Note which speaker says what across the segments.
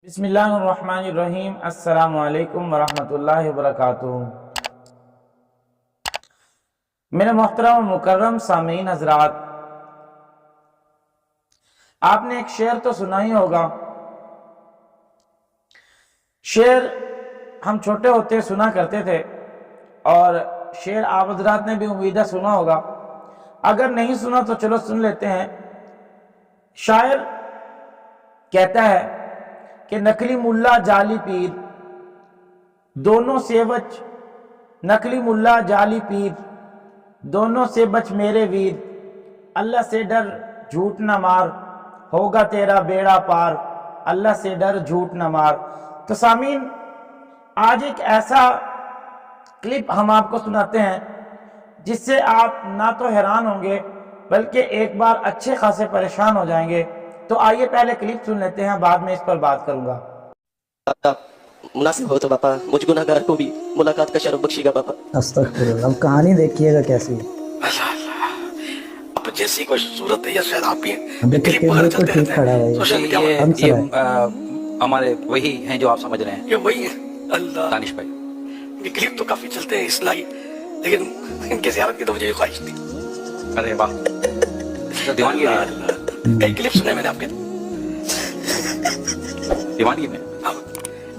Speaker 1: بسم اللہ الرحمن الرحیم۔ السلام علیکم ورحمۃ اللہ وبرکاتہ۔ میرے محترم و مکرم سامعین حضرات، آپ نے ایک شعر تو سنا ہی ہوگا۔ شعر ہم چھوٹے ہوتے سنا کرتے تھے، اور شعر آپ حضرات نے بھی امیدہ سنا ہوگا۔ اگر نہیں سنا تو چلو سن لیتے ہیں۔ شاعر کہتا ہے کہ نقلی ملا جعلی پیر دونوں سے بچ، نقلی ملا جعلی پیر دونوں سے بچ میرے ویر، اللہ سے ڈر جھوٹ نہ مار، ہوگا تیرا بیڑا پار، اللہ سے ڈر جھوٹ نہ مار۔ تو سامعین، آج ایک ایسا کلپ ہم آپ کو سناتے ہیں جس سے آپ نہ تو حیران ہوں گے بلکہ ایک بار اچھے خاصے پریشان ہو جائیں گے۔ تو آئیے پہلے کلپ سن لیتے ہیں، بعد میں اس پر بات کروں گا۔
Speaker 2: مناسب ہو تو باپا مجھ گناہگار کو بھی ملاقات کا شرف بخشے گا باپا۔
Speaker 3: استغفراللہ۔ اب کہانی دیکھیے گا کیسی ہے۔
Speaker 4: اللہ اللہ، اب جیسی کوئی صورت ہے یا شاید آپ بھی
Speaker 3: اب دیکھیں
Speaker 4: کلپ
Speaker 3: کہ
Speaker 4: وغیرہ
Speaker 3: بالکل
Speaker 4: چلتے
Speaker 3: ٹھیک
Speaker 4: رہتے
Speaker 3: کھڑا ہے
Speaker 4: ہیں
Speaker 3: یہ۔
Speaker 4: سوشل میڈیا پر،
Speaker 3: ہم
Speaker 5: یہ
Speaker 3: سنائیں۔
Speaker 5: ہمارے وہی ہیں جو آپ سمجھ رہے ہیں،
Speaker 4: یہ وہی ہے۔ اللہ،
Speaker 5: دانش بھائی۔
Speaker 4: یہ کلپ تو کافی چلتے ہیں اصلاحی، لیکن ان کی زیارت کی تو مجھے یہ خواہش تھی۔
Speaker 5: ارے واہ، اس کا دیوانگی
Speaker 4: اللہ
Speaker 5: ہے،
Speaker 4: اللہ، کئی کلپ سنے میں نے آپ کے۔
Speaker 5: دیوانگی میں۔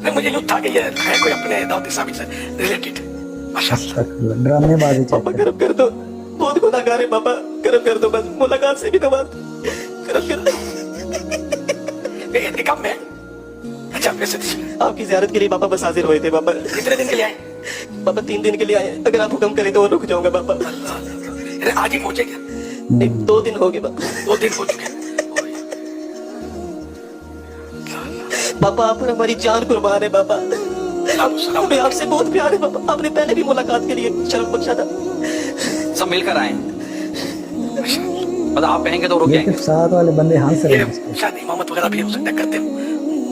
Speaker 4: نہیں، مجھے یوں تھا کہ یہ ہے کوئی اپنے دعوت اسلامی سے ریلیٹڈ۔ ماشاء اللہ،
Speaker 3: استغفراللہ، ڈرامے بازی
Speaker 2: پاپا
Speaker 3: چلتے ہیں۔
Speaker 2: کرم کر دو، بہت گناہگار ہے پاپا، کرم کر دو، بس ملاقات سے بھی نواز، کرم کر دو۔
Speaker 4: یہ احتکام میں اچھا ویسے
Speaker 2: آپ کی زیارت کے لیے پاپا بس حاضر ہوئے تھے باپا۔
Speaker 4: کتنے دن کے لیے آئے؟
Speaker 2: پاپا 3 دن کے لیے آئے، اگر آپ حکم کریں تو اور رک جاؤں گا باپا۔
Speaker 4: اللہ اللہ، آج ہی پہنچے گیا؟
Speaker 2: نہیں، 2 دن ہو گئے باپا۔
Speaker 4: 2 دن ہو چکے ہیں۔
Speaker 2: باپا آپ پر ہماری جان قربان ہے باپا، ہمیں آپ سے بہت پیار ہے باپا۔ آپ نے پہلے بھی ملاقات کے لیے شرف بخشا تھا۔
Speaker 5: سب مل کر آئے، مطلب آپ کہیں گے تو رک
Speaker 3: یہ
Speaker 5: جائیں گے۔
Speaker 3: صرف ساتھ والے بندے ہنس رہے
Speaker 4: یہ
Speaker 3: ہیں اس پہ۔
Speaker 4: شاید امامت وغیرہ بھی ہو سکتا ہے، کرتے ہوں،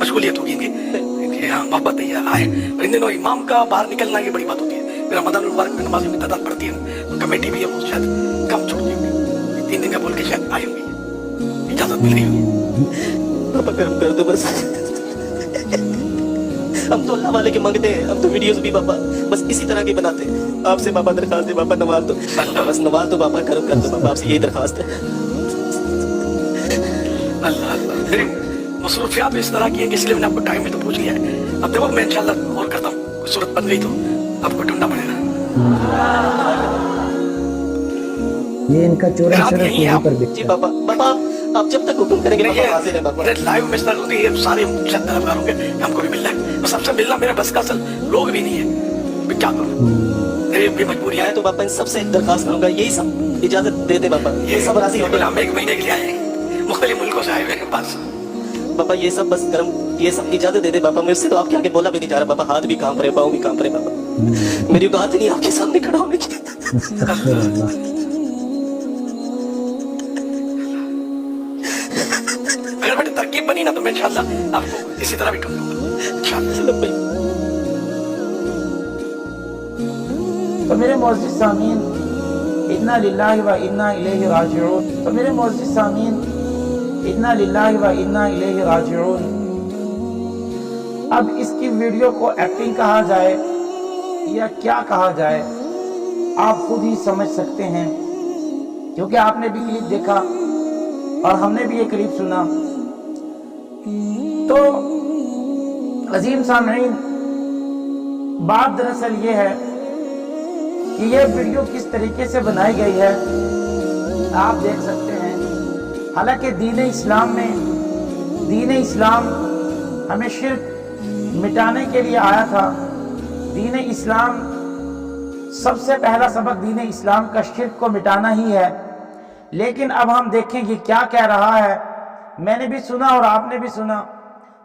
Speaker 4: مشغولیت ہوگی ان کی، ہاں محبت ہے آئے۔ اور ان دنوں امام کا باہر نکلنا یہ بڑی بات ہوتی ہے۔ میرا رمضان المبارک میں نماز میں تعداد پڑتی ہے، تو کمیٹی بھی ہے وہ شاید کم چھوڑ دی ہوگی، 3 دن کا بول کے شاید آئی ہوگی، اجازت مل رہی ہوگی۔
Speaker 2: پاپا کرم کر دو بس، ہم تو اللہ والے کے مانگتے ہیں، ہم تو ویڈیوز بھی پاپا بس اسی طرح کی بناتے ہیں۔ آپ سے پاپا درخواست ہے پاپا، نواز دو بس، نواز دو پاپا، کرم کر دو پاپا، آپ سے یہی درخواست ہے۔
Speaker 4: اللہ اللہ، میری مصروفیات اس طرح کی ہیں کہ اس لیے میں نے آپ کو ٹائم میں تو پوچھ لیا ہے۔ اب دیکھو میں انشاءاللہ اور کرتا ہوں، کوئی صورت بن گئی تو آپ کو ڈھونڈنا پڑے گا۔
Speaker 3: یہ ان کا چورن
Speaker 4: رات
Speaker 3: شرف
Speaker 4: یہی ہے
Speaker 3: یہیں
Speaker 4: آپ؟
Speaker 3: پر
Speaker 2: جی
Speaker 3: بکتا ہے۔
Speaker 2: پاپا، پاپا آپ جب تک حکم کریں گے پاپا حاضر ہے پاپا۔
Speaker 4: لائیو میں اس طرح ہوتی ہے، سارے شاید طرفدار ہوں گے، ہم کو بھی ملنا ہے، بس ہم سے ملنا میرا بس کا اصل لوگ بھی نہیں ہے، میں کیا کروں، میری بھی مجبوریاں
Speaker 2: میں
Speaker 4: ہیں۔
Speaker 2: تو پاپا ان سب سے درخواست کروں گا، یہی سب اجازت دے دے پاپا، یہ سب راضی ہو گئے
Speaker 4: ہم 1 مہینے کے لیے آئے ہیں، مختلف ملکوں سے آئے ہوئے ہیں، بس
Speaker 2: پاپا، یہ سب بس کرم، یہ سب اجازت دے دے پاپا۔ مجھ سے تو آپ کے آگے بولا بھی نہیں جا رہا پاپا، ہاتھ بھی کانپ رہے، پاؤں بھی کانپ رہے پاپا، میری بات نہیں آپ کے سامنے کھڑا ہونے کی۔
Speaker 3: استغفراللہ۔
Speaker 4: اگر بیٹے ترکیب بنی نا تو میں انشاءاللہ آپ کو اسی طرح بھی ڈھونڈوں گا انشاءاللہ۔
Speaker 1: تو میرے معزز سامعین، انا للہ و انا الیہ راجعون، تو میرے معزز سامعین، انا للہ و انا الیہ راجعون۔ اب اس کی ویڈیو کو ایکٹنگ کہا جائے یا کیا کہا جائے، آپ خود ہی سمجھ سکتے ہیں، کیونکہ آپ نے بھی کلپ دیکھا اور ہم نے بھی یہ کلپ سنا۔ تو عظیم سامعین، بات دراصل یہ ہے کہ یہ ویڈیو کس طریقے سے بنائی گئی ہے، آپ دیکھ سکتے ہیں۔ حالانکہ دین اسلام میں، دین اسلام ہمیں شرک مٹانے کے لیے آیا تھا۔ دین اسلام، سب سے پہلا سبق دین اسلام کا شرک کو مٹانا ہی ہے۔ لیکن اب ہم دیکھیں کہ کیا کہہ رہا ہے۔ میں نے بھی سنا اور آپ نے بھی سنا،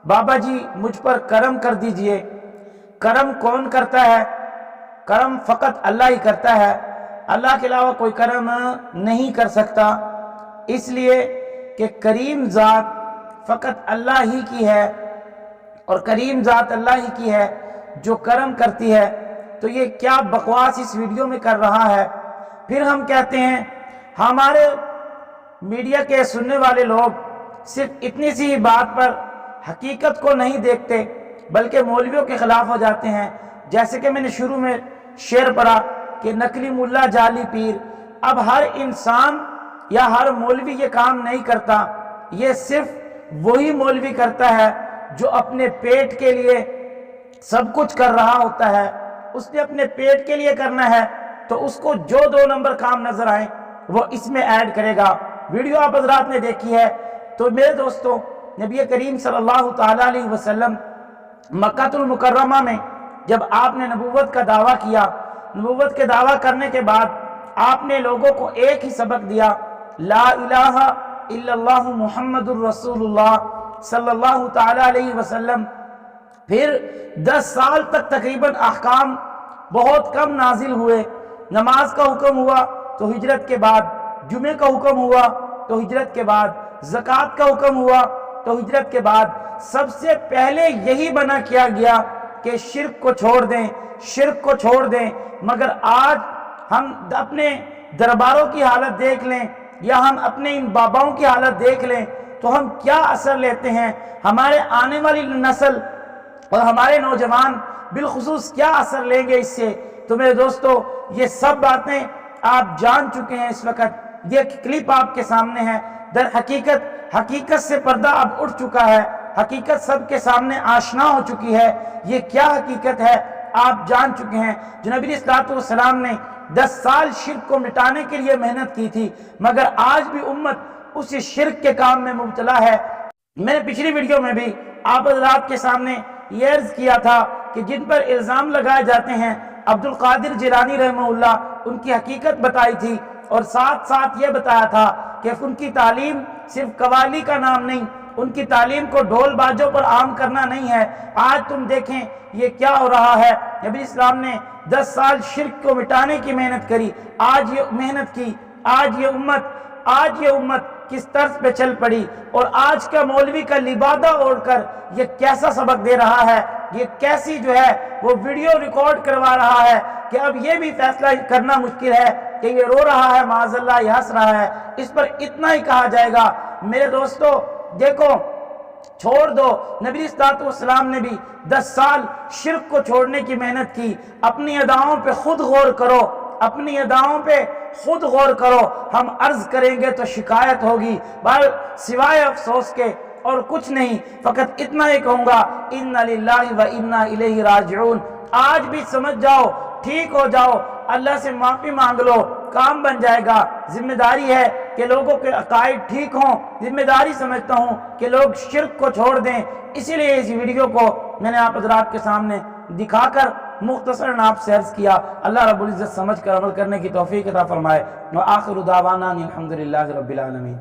Speaker 1: بابا جی مجھ پر کرم کر دیجئے۔ کرم کون کرتا ہے؟ کرم فقط اللہ ہی کرتا ہے، اللہ کے علاوہ کوئی کرم نہیں کر سکتا، اس لیے کہ کریم ذات فقط اللہ ہی کی ہے، اور کریم ذات اللہ ہی کی ہے جو کرم کرتی ہے۔ تو یہ کیا بکواس اس ویڈیو میں کر رہا ہے۔ پھر ہم کہتے ہیں ہمارے میڈیا کے سننے والے لوگ صرف اتنی سی بات پر حقیقت کو نہیں دیکھتے بلکہ مولویوں کے خلاف ہو جاتے ہیں. جیسے کہ میں نے شروع میں شعر پڑھا کہ نقلی ملا جعلی پیر. اب ہر انسان یا ہر مولوی یہ کام نہیں کرتا، یہ صرف وہی مولوی کرتا ہے جو اپنے پیٹ کے لیے سب کچھ کر رہا ہوتا ہے. اس نے اپنے پیٹ کے لیے کرنا ہے تو اس کو جو 2 نمبر کام نظر آئیں وہ اس میں ایڈ کرے گا. ویڈیو آپ حضرات نے دیکھی ہے. تو میرے دوستوں، نبی کریم صلی اللہ تعالیٰ علیہ وسلم مکہ المکرمہ میں جب آپ نے نبوت کا دعویٰ کیا، نبوت کے دعویٰ کرنے کے بعد آپ نے لوگوں کو ایک ہی سبق دیا، لا الہ الا اللہ محمد الرسول اللہ صلی اللہ تعالیٰ علیہ وسلم. پھر 10 سال تک تقریباً احکام بہت کم نازل ہوئے. نماز کا حکم ہوا تو ہجرت کے بعد، جمعے کا حکم ہوا تو ہجرت کے بعد، زکوٰۃ کا حکم ہوا تو ہجرت کے بعد. سب سے پہلے یہی منع کیا گیا کہ شرک کو چھوڑ دیں، شرک کو چھوڑ دیں. مگر آج ہم اپنے درباروں کی حالت دیکھ لیں یا ہم اپنے ان باباؤں کی حالت دیکھ لیں تو ہم کیا اثر لیتے ہیں. ہمارے آنے والی نسل اور ہمارے نوجوان بالخصوص کیا اثر لیں گے اس سے. تو میرے دوستو، یہ سب باتیں آپ جان چکے ہیں. اس وقت یہ کلپ آپ کے سامنے ہے. در حقیقت سے پردہ اب اٹھ چکا ہے. حقیقت سب کے سامنے آشنا ہو چکی ہے. یہ کیا حقیقت ہے آپ جان چکے ہیں. جو نبی علیہ الصلوۃ والسلام نے 10 سال شرک کو مٹانے کے لیے محنت کی تھی، مگر آج بھی امت اسی شرک کے کام میں مبتلا ہے. میں نے پچھلی ویڈیو میں بھی آپ حضرات کے سامنے یہ عرض کیا تھا کہ جن پر الزام لگائے جاتے ہیں عبد القادر جیلانی رحمہ اللہ، ان کی حقیقت بتائی تھی اور ساتھ ساتھ یہ بتایا تھا کہ ان کی تعلیم صرف قوالی کا نام نہیں، ان کی تعلیم کو ڈھول باجوں پر عام کرنا نہیں ہے. آج تم دیکھیں یہ کیا ہو رہا ہے. نبی اسلام نے 10 سال شرک کو مٹانے کی محنت کری. آج یہ محنت کی، آج یہ امت کس طرز پہ چل پڑی. اور آج کا مولوی کا لبادہ اوڑھ کر یہ کیسا سبق دے رہا ہے، یہ کیسی جو ہے وہ ویڈیو ریکارڈ کروا رہا ہے کہ اب یہ بھی فیصلہ کرنا مشکل ہے کہ یہ رو رہا ہے معاذ اللہ، یہ ہنس رہا ہے. اس پر اتنا ہی کہا جائے گا میرے دوستو، دیکھو چھوڑ دو. نبی علیہ الصلوۃ والسلام نے بھی 10 سال شرک کو چھوڑنے کی محنت کی. اپنی اداؤں پہ خود غور کرو، اپنی اداؤں پہ خود غور کرو. ہم عرض کریں گے تو شکایت ہوگی، بل سوائے افسوس کے اور کچھ نہیں. فقط اتنا ہی کہوں گا، انا للہ و انا الیہ راجعون. آج بھی سمجھ جاؤ، ٹھیک ہو جاؤ، اللہ سے معافی مانگ لو، کام بن جائے گا. ذمہ داری ہے کہ لوگوں کے عقائد ٹھیک ہوں. ذمہ داری سمجھتا ہوں کہ لوگ شرک کو چھوڑ دیں. اسی لیے اس ویڈیو کو میں نے آپ حضرات کے سامنے دکھا کر مختصراً آپ سے عرض کیا. اللہ رب العزت سمجھ کر عمل کرنے کی توفیق عطا فرمائے. وآخر دعوانا الحمدللہ رب العالمین.